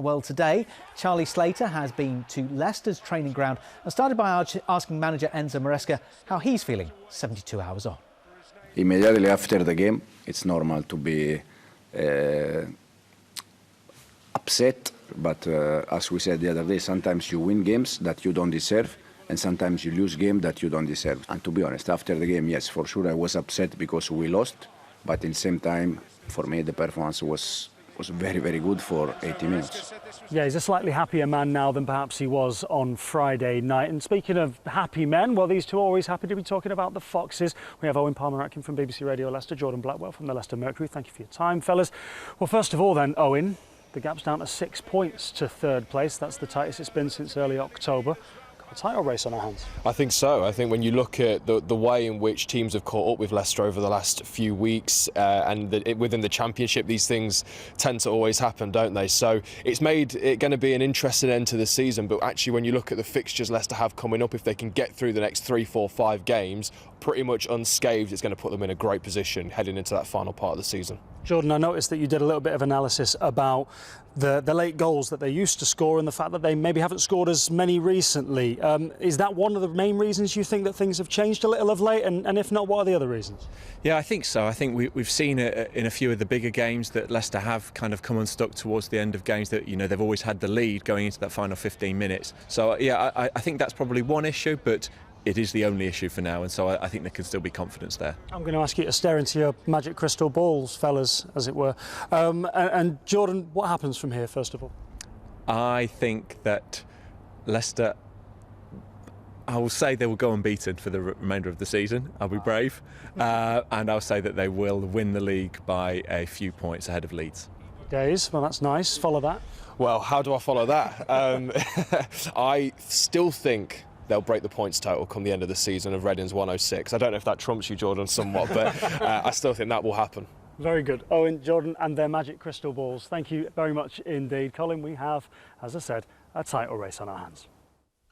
Well, today, Charlie Slater has been to Leicester's training ground and started by asking manager Enzo Maresca how he's feeling 72 hours on. Immediately after the game, it's normal to be upset, but as we said the other day, sometimes you win games that you don't deserve, and sometimes you lose games that you don't deserve. And to be honest, after the game, yes, for sure I was upset because we lost, but in the same time, for me, the performance was very, very good for 80 minutes. Yeah, he's a slightly happier man now than perhaps he was on Friday night. And speaking of happy men, well, these two are always happy to be talking about the Foxes. We have Owynn Palmer-Atkin from BBC Radio Leicester, Jordan Blackwell from the Leicester Mercury. Thank you for your time, fellas. Well, first of all then, Owynn, the gap's down to 6 points to third place. That's the tightest it's been since early October. A title race on our hands. I think so. I think when you look at the way in which teams have caught up with Leicester over the last few weeks within the Championship, these things tend to always happen, don't they? So it's made it going to be an interesting end to the season, but actually when you look at the fixtures Leicester have coming up, if they can get through the next 3, 4, 5 games pretty much unscathed, it's going to put them in a great position heading into that final part of the season. Jordan, I noticed that you did a little bit of analysis about the late goals that they used to score and the fact that they maybe haven't scored as many recently. Is that one of the main reasons you think that things have changed a little of late? And if not, what are the other reasons? Yeah, I think so. I think we've seen it in a few of the bigger games that Leicester have kind of come unstuck towards the end of games that, you know, they've always had the lead going into that final 15 minutes. So, yeah, I think that's probably one issue, but it is the only issue for now, and so I think there can still be confidence there. I'm going to ask you to stare into your magic crystal balls, fellas, as it were. And Jordan, what happens from here, first of all? I think that Leicester, I will say they will go unbeaten for the remainder of the season. I'll be brave. And I'll say that they will win the league by a few points ahead of Leeds. Days, well, that's nice. Follow that. Well, how do I follow that? I still think they'll break the points total come the end of the season of Reading's 106. I don't know if that trumps you, Jordan, somewhat, but I still think that will happen. Very good. Owynn, Jordan and their magic crystal balls. Thank you very much indeed. Colin, we have, as I said, a title race on our hands.